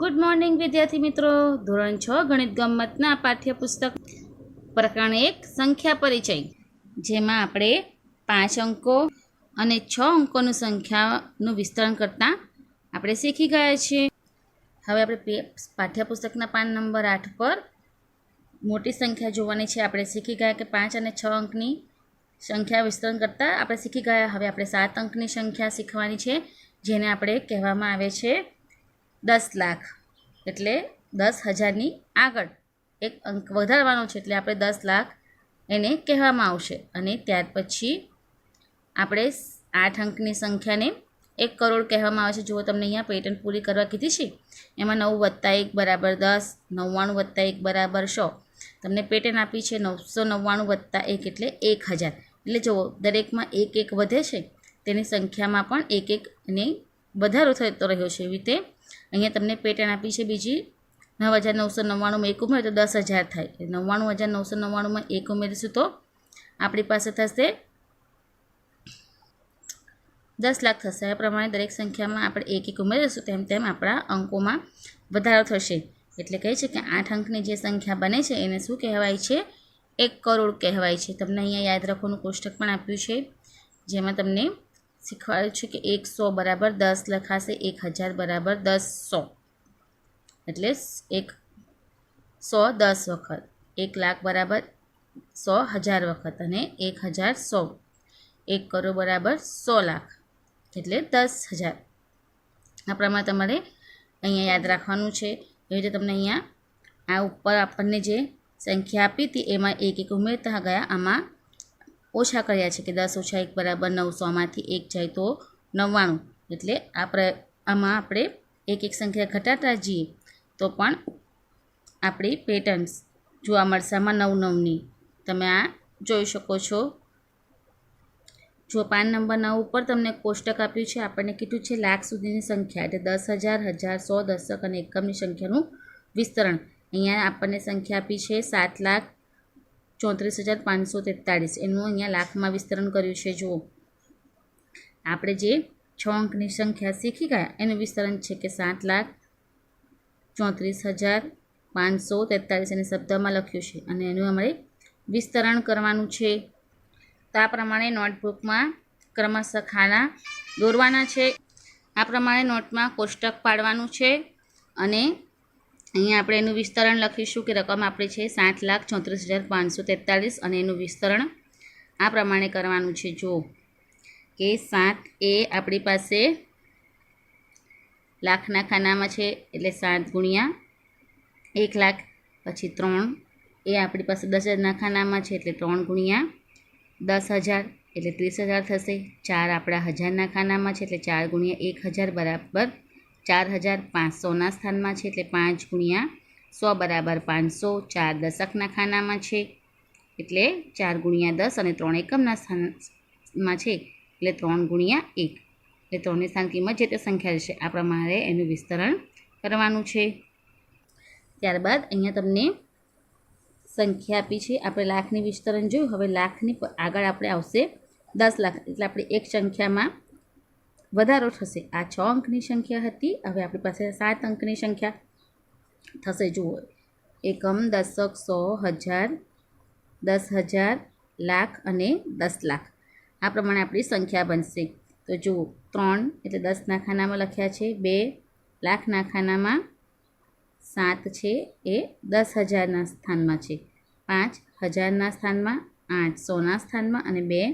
Good morning વિદ્યાર્થી મિત્રો. ધોરણ 6 ગણિત ગમ્મતના પાઠ્યપુસ્તક પ્રકરણ 1 સંખ્યા પરિચય, જેમાં આપણે 5 અંકો અને 6 અંકોનું સંખ્યાનું વિસ્તરણ કરતાં આપણે શીખી ગયા છીએ. હવે આપણે પાઠ્યપુસ્તકના પાન નંબર 8 પર મોટી સંખ્યા જોવાની છે. આપણે શીખી ગયા કે 5 અને 6 અંકની સંખ્યા વિસ્તરણ કરતાં આપણે શીખી ગયા. હવે આપણે 7 અંકની સંખ્યા શીખવાની છે, જેને આપણે કહેવામાં આવે છે 10 લાખ. એટલે 10,000ની આગળ એક અંક વધારવાનો છે, એટલે આપણે 10 લાખ એને કહેવામાં આવશે. અને ત્યાર પછી આપણે 8 અંકની સંખ્યાને 1 કરોડ કહેવામાં આવે છે. જુઓ, તમને અહીંયા પેટર્ન પૂરી કરવા કીધી છે. એમાં 9 + 1 = 10, 99 + 1 = 100. તમને પેટર્ન આપી છે 999 + 1 એટલે 1000. એટલે જુઓ, દરેકમાં 1 1 વધે છે, તેની સંખ્યામાં પણ 1 1 અને વધારો થતો રહ્યો છે. એવી રીતે અહીંયા તમને પેટર્ન આપી છે બીજી. 9,999માં 1 ઉમેરો તો 10,000 થાય. 99,999માં 1 ઉમેરીશું તો આપણી પાસે થશે 10 લાખ થશે. આ પ્રમાણે દરેક સંખ્યામાં આપણે 1 1 ઉમેરીશું તેમ તેમ આપણા અંકોમાં વધારો થશે. એટલે કહે છે કે 8 અંકની જે સંખ્યા બને છે એને શું કહેવાય છે? 1 કરોડ કહેવાય છે. તમને અહીંયા યાદ રાખવાનું કોષ્ટક પણ આપ્યું છે, જેમાં તમને શીખવાડ્યું છે કે 100 = 10 લખાશે, 1000 = 10,100. એટલે 100 10 વખત, 1 લાખ = 100,000 વખત અને 1000 100. 1 કરોડ = 100 લાખ એટલે 10,000. આ પ્રમાણે તમારે અહીંયા યાદ રાખવાનું છે. એવી રીતે તમને અહીંયા આ ઉપર આપણને જે સંખ્યા આપી હતી એમાં 1 1 ઉમેરતા ગયા. આમાં ઓછા કર્યા છે કે 10 - 1 = 900. માંથી 1 જાય તો 99. એટલે આમાં આપણે 1 1 સંખ્યા ઘટાડતા જઈએ તો પણ આપણી પેટર્ન્સ જોવા મળશે. આમાં 9 9ની તમે આ જોઈ શકો છો. જો પાન નંબર 9 ઉપર તમને કોષ્ટક આપ્યું છે. આપણને કીધું છે લાખ સુધીની સંખ્યા એટલે 10,000, 1000, 100, દશક અને એકમની સંખ્યાનું વિસ્તરણ. અહીંયા આપણને સંખ્યા આપી છે 7,34,543. એનું અહીંયા લાખમાં વિસ્તરણ કર્યું છે. જુઓ, આપણે જે 6 અંકની સંખ્યા શીખી ગયા એનું વિસ્તરણ છે કે 7,34,543 એને શબ્દમાં લખ્યું છે અને એનું અમારે વિસ્તરણ કરવાનું છે. તો આ પ્રમાણે નોટબુકમાં ક્રમશઃ ખાના દોરવાના છે. આ પ્રમાણે નોટમાં કોષ્ટક પાડવાનું છે અને અહીંયા આપણે એનું વિસ્તરણ લખીશું કે રકમ આપણે છે 7,34,543 અને એનું વિસ્તરણ આ પ્રમાણે કરવાનું છે. જો કે 7 એ આપણી પાસે લાખના ખાનામાં છે એટલે 7 × 1 લાખ. પછી 3 એ આપણી પાસે 10,000ના ખાનામાં છે એટલે 3 × 10,000 એટલે 30,000 થશે. 4 આપણા હજારના ખાનામાં છે એટલે 4 × 1,000 = 4,500ના સ્થાનમાં છે એટલે 5 × 100 = 500. 4 દશકના ખાનામાં છે એટલે 4 × 10 અને 3 એકમના સ્થાનમાં છે એટલે 3 × 1 એટલે 3ની સ્થાન કિંમત જે તે સંખ્યા છે. આ પ્રમાણે એનું વિસ્તરણ કરવાનું છે. ત્યારબાદ અહીંયા તમને સંખ્યા આપી છે. આપણે લાખની વિસ્તરણ જોયું. હવે લાખની આગળ આપણે આવશે 10 લાખ. એટલે આપણે એક સંખ્યામાં વધારો થશે. આ 6 અંકની સંખ્યા હતી, હવે આપણી પાસે 7 અંકની સંખ્યા થશે. જુઓ, એકમ, દશક, 100, 1000, 10,000, લાખ અને 10 લાખ. આ પ્રમાણે આપણી સંખ્યા બનશે. તો જુઓ, 3 એટલે 10ના ખાનામાં લખ્યા છે, 2 લાખના ખાનામાં, 7 છે એ 10,000ના સ્થાનમાં છે, 5 હજારના સ્થાનમાં, 8 100ના સ્થાનમાં અને 2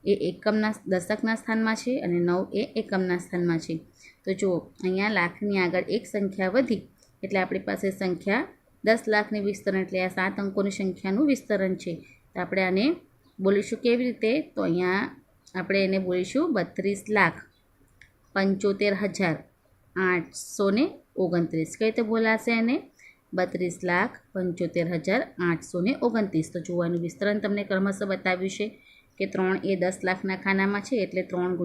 એ એકમના દશકના સ્થાનમાં છે અને 9 એ એકમના સ્થાનમાં છે. તો જુઓ, અહીંયા લાખની આગળ એક સંખ્યા વધી એટલે આપણી પાસે સંખ્યા 10 લાખની વિસ્તરણ એટલે આ 7 અંકોની સંખ્યાનું વિસ્તરણ છે. તો આપણે આને બોલીશું કેવી રીતે? તો અહીંયા આપણે એને બોલીશું 32,75,829. કઈ રીતે બોલાશે એને? 32,75,829. તો જોવાનું વિસ્તરણ તમને ક્રમશઃ બતાવ્યું છે કે 3 એ 10 લાખના ખાનામાં છે એટલે 3 ×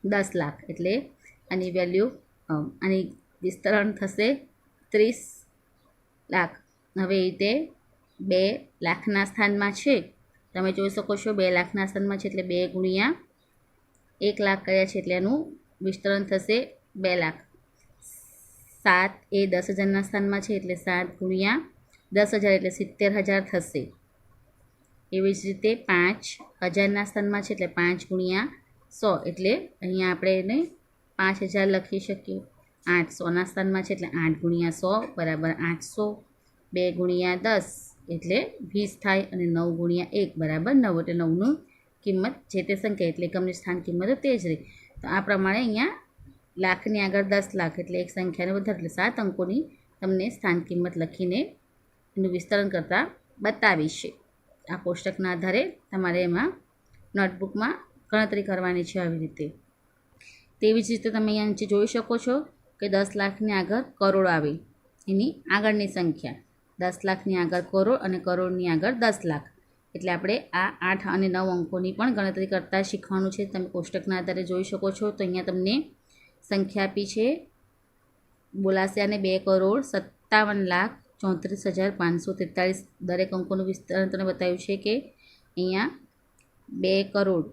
10 લાખ એટલે આની વેલ્યુ આની વિસ્તરણ થશે 30 લાખ. હવે એ રીતે 2 લાખના સ્થાનમાં છે, તમે જોઈ શકો છો 2 લાખના સ્થાનમાં છે એટલે 2 × 1 લાખ કર્યા છે એટલે એનું વિસ્તરણ થશે 2 લાખ. 7 એ 10,000ના સ્થાનમાં છે એટલે 7 ગુણ્યા 10,000 એટલે 70,000 થશે. એવી જ રીતે 5,000ના સ્થાનમાં છે એટલે 5 ગુણ્યા 100 એટલે અહીંયા આપણે એને 5,000 લખી શકીએ. 800ના સ્થાનમાં છે એટલે 8 ગુણ્યા 100 બરાબર 800. 2 ગુણ્યા 10 એટલે 20 થાય અને 9 ગુણ્યા 1 બરાબર 9 એટલે 9નું કિંમત જે તે સંખ્યા એટલે એકમની સ્થાન કિંમત તે જ રહી. તો આ પ્રમાણે અહીંયા લાખની આગળ 10 લાખ એટલે એક સંખ્યાને વધારે એટલે 7 અંકોની તમને સ્થાન કિંમત લખીને એનું વિસ્તરણ કરતાં બતાવી છે. આ કોષ્ટકના આધારે તમારે એમાં નોટબુકમાં ગણતરી કરવાની છે આવી રીતે. તેવી જ રીતે તમે અહીંયા નીચે જોઈ શકો છો કે 10 લાખની આગળ કરોડ આવે એની આગળની સંખ્યા 10 લાખની આગળ કરોડ અને કરોડની આગળ 10 લાખ એટલે આપણે આ 8 અને 9 અંકોની પણ ગણતરી કરતાં શીખવાનું છે. તમે કોષ્ટકના આધારે જોઈ શકો છો. તો અહીંયા તમને સંખ્યા આપી છે બોલાશે અને 2,57,34,543 દરેક અંકોનું વિસ્તરણ તમને બતાવ્યું છે કે અહીંયા 2 કરોડ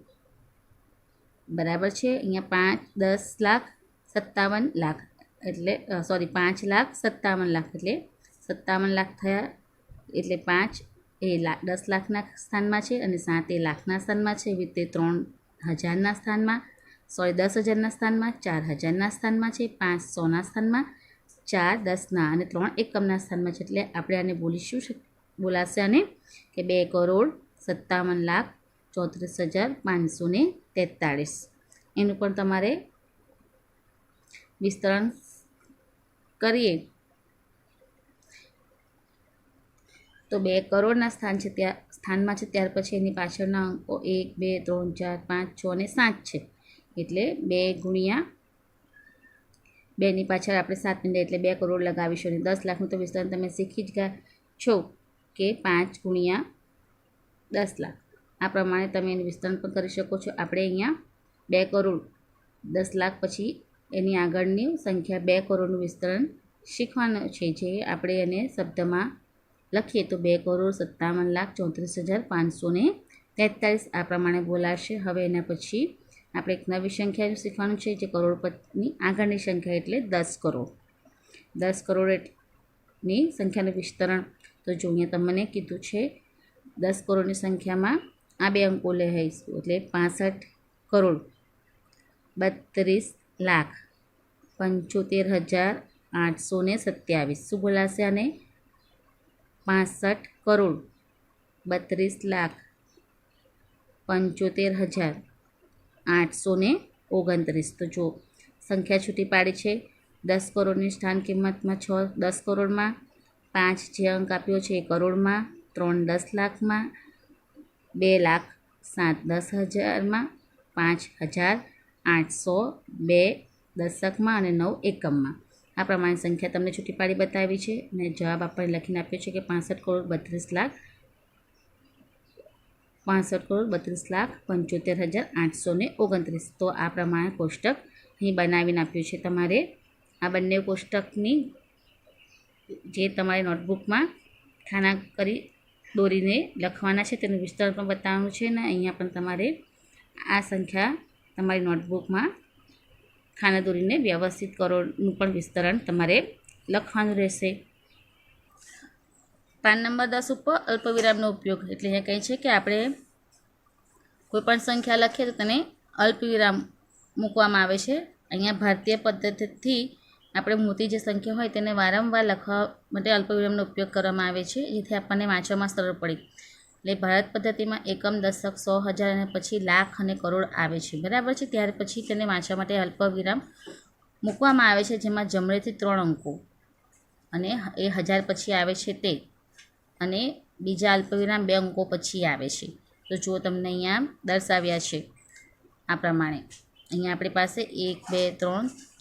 બરાબર છે અહીંયા 5,10,57,00,000 એટલે 5,57,00,000 એટલે 57 લાખ થયા. એટલે 5 એ 10 લાખના સ્થાનમાં છે અને 7 એ લાખના સ્થાનમાં છે. એવી રીતે 3,000ના સ્થાનમાં 10,000ના સ્થાનમાં 4,000ના સ્થાનમાં છે. 500ના સ્થાનમાં 4 10ના અને 3 એકમના સ્થાનમાં છે. એટલે આપણે આને બોલાશે આને કે 2,57,34,543 એનું પણ તમારે વિસ્તરણ કરીએ તો 2 કરોડના સ્થાનમાં છે ત્યાર પછી એની પાછળના અંકો 1 2 3 4 5 6 અને 7 છે. એટલે 2 ગુણ્યા 2ની પાછળ આપણે 7 મીંડે એટલે 2 કરોડ લગાવીશું. અને 10 લાખનું તો વિસ્તરણ તમે શીખી જ ગયા છો કે 5 ગુણ્યા 10 લાખ આ પ્રમાણે તમે એનું વિસ્તરણ પણ કરી શકો છો. આપણે અહીંયા 2 કરોડ 10 લાખ પછી એની આગળની સંખ્યા 2 કરોડનું વિસ્તરણ શીખવાનું છે. જે આપણે એને શબ્દમાં લખીએ તો 2,57,34,543 આ પ્રમાણે બોલાશે. હવે એના પછી આપણે એક નવી સંખ્યા શીખવાનું છે જે કરોડપતિની આગળની સંખ્યા એટલે 10 કરોડ. 10 કરોડની સંખ્યાનું વિસ્તરણ તો જો અહીંયા તમને કીધું છે 10 કરોડની સંખ્યામાં આ 2 અંકો લઈશું એટલે 65,32,75,827 શું બોલાશે આને 65,32,75,829 તો જો સંખ્યા છૂટી પાડી છે 10 કરોડની સ્થાન કિંમતમાં 6 10 કરોડમાં 5 જે અંક આપ્યો છે એ કરોડમાં 3 10 લાખમાં 2 લાખ 7 10,000માં 5,802 દશકમાં અને 9 એકમમાં આ પ્રમાણે સંખ્યા તમને છૂટી પાડી બતાવી છે. અને જવાબ આપણને લખીને આપ્યો છે કે 65,32,75,829 તો આ પ્રમાણે કોષ્ટક અહીં બનાવીને આપ્યું છે. તમારે આ બંને કોષ્ટકની જે તમારી નોટબુકમાં ખાના કરી દોરીને લખવાના છે તેનું વિસ્તરણ પણ બતાવવાનું છે. અને અહીંયા પણ તમારે આ સંખ્યા તમારી નોટબુકમાં ખાના દોરીને વ્યવસ્થિત કરોડનું પણ વિસ્તરણ તમારે લખવાનું રહેશે. પાન નંબર 10 ઉપર અલ્પવિરામનો ઉપયોગ એટલે અહીંયા કહે છે કે આપણે કોઈપણ સંખ્યા લખીએ તો તેને અલ્પવિરામ મૂકવામાં આવે છે. અહીંયા ભારતીય પદ્ધતિથી આપણે મોટી જે સંખ્યા હોય તેને વારંવાર લખવા માટે અલ્પવિરામનો ઉપયોગ કરવામાં આવે છે જેથી આપણને વાંચવામાં સરળ પડે. એટલે ભારત પદ્ધતિમાં એકમ દશક 100,000 અને પછી લાખ અને કરોડ આવે છે બરાબર છે. ત્યાર પછી તેને વાંચવા માટે અલ્પવિરામ મૂકવામાં આવે છે જેમાં જમણેથી 3 અંકો અને એ 1000 પછી આવે છે તે અને બીજા અલ્પવિરામ 2 અંકો પછી આવે છે. તો જો તમને અહીંયા દર્શાવ્યા છે આ પ્રમાણે અહીંયા આપણી પાસે 1 2 3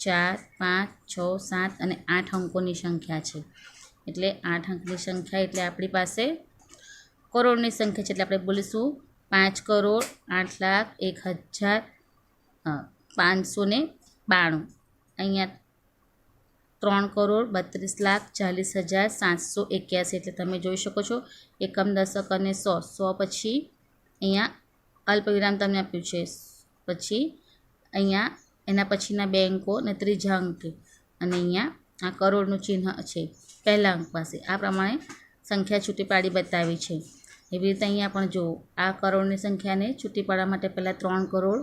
4 5 6 7 અને 8 અંકોની સંખ્યા છે. એટલે 8 અંકની સંખ્યા એટલે આપણી પાસે કરોડની સંખ્યા છે. એટલે આપણે બોલીશું 5 કરોડ 8,01,592. અહીંયા 3 કરોડ 32,40,781 એટલે તમે જોઈ શકો છો એકમ દશક અને 100 પછી અહીંયા અલ્પવિરામ તમને આપ્યું છે. પછી અહીંયા એના પછીના 2 અંકો અને ત્રીજા અંકે અને અહીંયા આ કરોડનું ચિહ્ન છે પહેલા અંક પાસે. આ પ્રમાણે સંખ્યા છૂટી પાડી બતાવી છે. એવી રીતે અહીંયા પણ જુઓ, આ કરોડની સંખ્યાને છૂટી પાડવા માટે પહેલાં 3 કરોડ,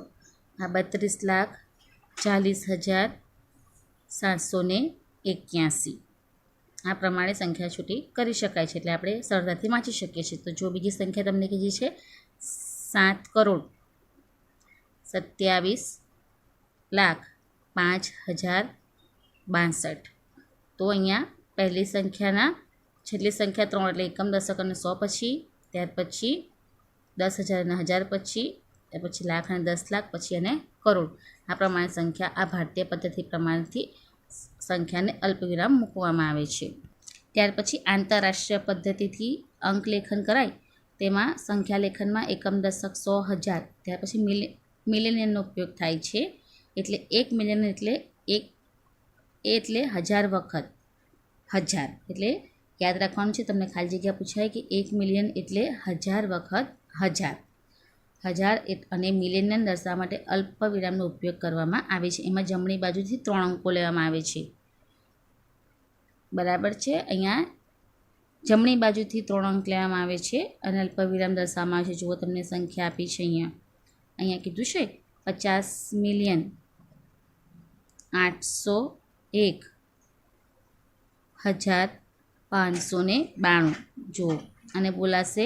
આ 32,40,781. આ પ્રમાણે સંખ્યા છૂટી કરી શકાય છે, એટલે આપણે સરળતાથી વાંચી શકીએ છીએ. તો જો બીજી સંખ્યા તમને કીધી છે 7,27,05,062. તો અહીંયા પહેલી સંખ્યાના છેલ્લી સંખ્યા 3 એટલે એકમ, દશક અને 100 પછી, ત્યાર પછી 10,000 અને 1000 પછી, ત્યાર પછી લાખ અને 10 લાખ પછી અને કરોડ. આ પ્રમાણે સંખ્યા આ ભારતીય પદ્ધતિ પ્રમાણથી સંખ્યાને અલ્પવિરામ મૂકવામાં આવે છે. ત્યાર પછી આંતરરાષ્ટ્રીય પદ્ધતિથી અંક લેખન કરાય, તેમાં સંખ્યા લેખનમાં એકમ, દશક, 100, 1000, ત્યાર પછી મિલિયનનો ઉપયોગ થાય છે. એટલે 1 મિલિયન એટલે 1000 વખત 1000. એટલે યાદ રાખવાનું છે, તમને ખાલી જગ્યા પૂછાય કે 1 મિલિયન એટલે 1000 વખત 1000. 1000 અને મિલિયનને દર્શાવવા માટે અલ્પ વિરામનો ઉપયોગ કરવામાં આવે છે. એમાં જમણી બાજુથી 3 અંકો લેવામાં આવે છે. બરાબર છે. અહીંયા જમણી બાજુથી 3 અંક લેવામાં આવે છે અને અલ્પ વિરામ દર્શાવવામાં આવે છે. જુઓ, તમને સંખ્યા આપી છે અહીંયા કીધું છે 50,801,592. જુઓ, અને બોલાશે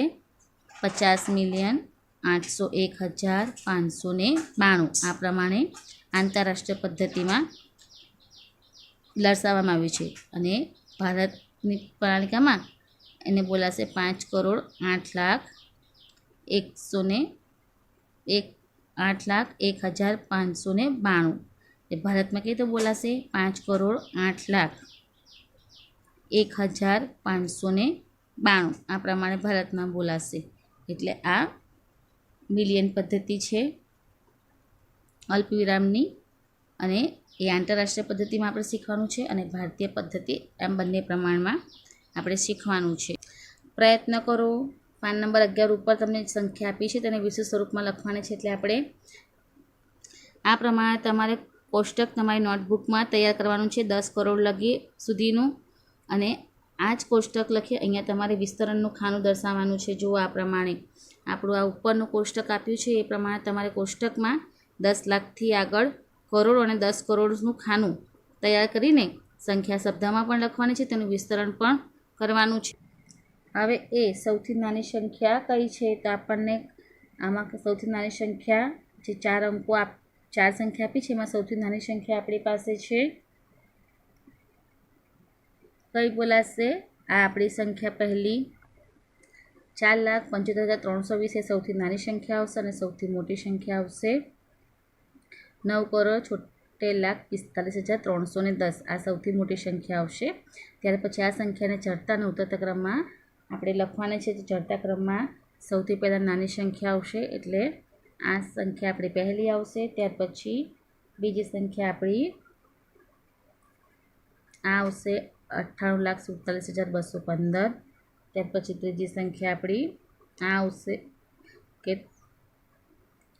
50,801,592. આ પ્રમાણે આંતરરાષ્ટ્રીય પદ્ધતિમાં દર્શાવવામાં આવ્યું છે. અને ભારતની પ્રણાલિકામાં એને બોલાશે 5,08,01,592. એ ભારતમાં કઈ તો બોલાશે 5,08,01,592. આ પ્રમાણે ભારતમાં બોલાશે. એટલે આ મિલિયન પદ્ધતિ છે અલ્પવિરામની, અને એ આંતરરાષ્ટ્રીય પદ્ધતિમાં આપણે શીખવાનું છે, અને ભારતીય પદ્ધતિ એમ બંને પ્રમાણમાં આપણે શીખવાનું છે. પ્રયત્ન કરો. પાન નંબર 11 ઉપર તમને સંખ્યા આપી છે તેને વિશેષ સ્વરૂપમાં લખવાની છે. એટલે આપણે આ પ્રમાણે તમારે કોષ્ટક તમારી નોટબુકમાં તૈયાર કરવાનું છે 10 કરોડ લગી સુધીનું, અને આ જ કોષ્ટક લખી અહીંયા તમારે વિસ્તરણનું ખાનું દર્શાવવાનું છે. જુઓ, આ પ્રમાણે આપણું આ ઉપરનું કોષ્ટક આપ્યું છે એ પ્રમાણે તમારે કોષ્ટકમાં 10 લાખથી આગળ કરોડ અને 10 કરોડનું ખાનું તૈયાર કરીને સંખ્યા શબ્દમાં પણ લખવાની છે, તેનું વિસ્તરણ પણ કરવાનું છે. હવે એ સૌથી નાની સંખ્યા કઈ છે? તો આપણને આમાં સૌથી નાની સંખ્યા જે 4 અંકો 4 સંખ્યા આપી છે એમાં સૌથી નાની સંખ્યા આપણી પાસે છે કઈ બોલાશે? આ આપણી સંખ્યા પહેલી 4,75,320 એ સૌથી નાની સંખ્યા આવશે, અને સૌથી મોટી સંખ્યા આવશે 9,76,45,310. આ સૌથી મોટી સંખ્યા આવશે. ત્યાર પછી આ સંખ્યાને ચડતા અને ઉતરતા ક્રમમાં આપણે લખવાની છે. ચડતા ક્રમમાં સૌથી પહેલાં નાની સંખ્યા આવશે, એટલે આ સંખ્યા આપણી પહેલી આવશે. ત્યાર પછી બીજી સંખ્યા આપણી આ આવશે 98,47,215. ત્યાર પછી ત્રીજી સંખ્યા આપણી આ આવશે કે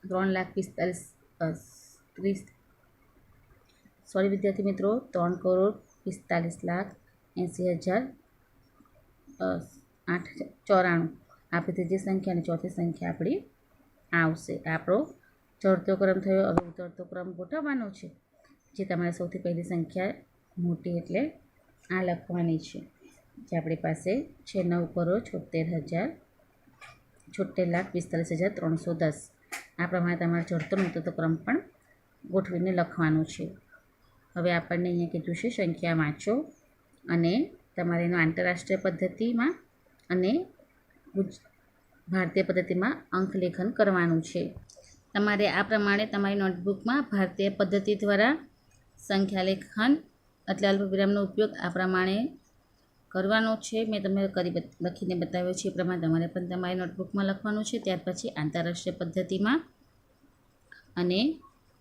3,45,30 વિદ્યાર્થી મિત્રો 3,80,80,894. આપણી ત્રીજી સંખ્યા અને ચોથી સંખ્યા આપણી આવશે. આપણો ચડતો ક્રમ થયો. હવે ઉતરતો ક્રમ ગોઠવવાનો છે. જે તમારે સૌથી પહેલી સંખ્યા મોટી એટલે આ લખવાની છે, જે આપણી પાસે છે 9,76,45,310. આ પ્રમાણે તમારે ચડતો અને ઉતરતો ક્રમ પણ ગોઠવીને લખવાનું છે. હવે આપણને અહીંયા કીધું છે સંખ્યા વાંચો, અને તમારે એનો આંતરરાષ્ટ્રીય પદ્ધતિમાં અને ભારતીય પદ્ધતિમાં અંક લેખન કરવાનું છે. તમારે આ પ્રમાણે તમારી નોટબુકમાં ભારતીય પદ્ધતિ દ્વારા સંખ્યા લેખન એટલે અલ્પવિરામનો ઉપયોગ આ પ્રમાણે કરવાનો છે. મેં તમને લખીને બતાવ્યો છે એ પ્રમાણે તમારે પણ તમારી નોટબુકમાં લખવાનું છે. ત્યાર પછી આંતરરાષ્ટ્રીય પદ્ધતિમાં, અને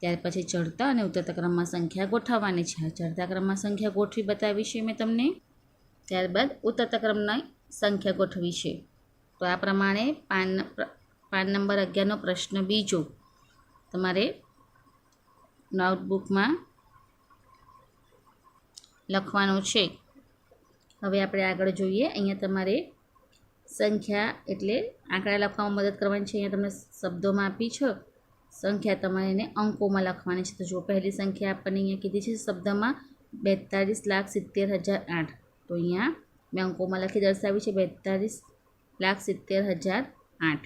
ત્યાર પછી ચડતા અને ઉતરતા ક્રમમાં સંખ્યા ગોઠવવાની છે. ચડતા ક્રમમાં સંખ્યા ગોઠવી બતાવી છે મેં તમને, ત્યારબાદ ઉતરતા ક્રમની સંખ્યા ગોઠવી છે. તો આ પ્રમાણે પાન નંબર 11નો પ્રશ્ન બીજો તમારે નોટબુકમાં લખવાનો છે. હવે આપણે આગળ જોઈએ. અહીંયા તમારે સંખ્યા એટલે આંકડા લખવામાં મદદ કરવાની છે. અહીંયા તમને શબ્દોમાં આપી છે સંખ્યા, તમારે એને અંકોમાં લખવાની છે. તો જો પહેલી સંખ્યા આપણને અહીંયા કીધી છે શબ્દમાં 42,70,008. તો અહીંયા મેં અંકોમાં લખી દર્શાવી છે 42,70,008.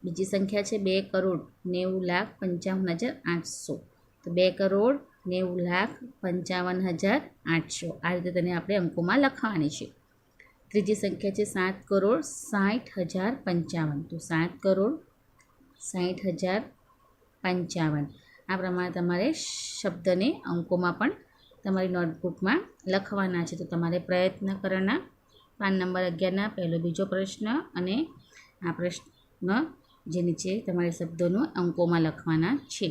બીજી સંખ્યા છે 2,90,55,800. તો 2,90,55,800. આ રીતે તેને આપણે અંકોમાં લખવાની છે. ત્રીજી સંખ્યા છે 7,60,055. તો 7,60,055. આ પ્રમાણે તમારે શબ્દને અંકોમાં પણ તમારી નોટબુકમાં લખવાના છે. તો તમારે પ્રયત્ન કરવાના. પાન નંબર 11ના પહેલો બીજો પ્રશ્ન અને આ પ્રશ્ન જે નીચે તમારે શબ્દોનું અંકોમાં લખવાના છે.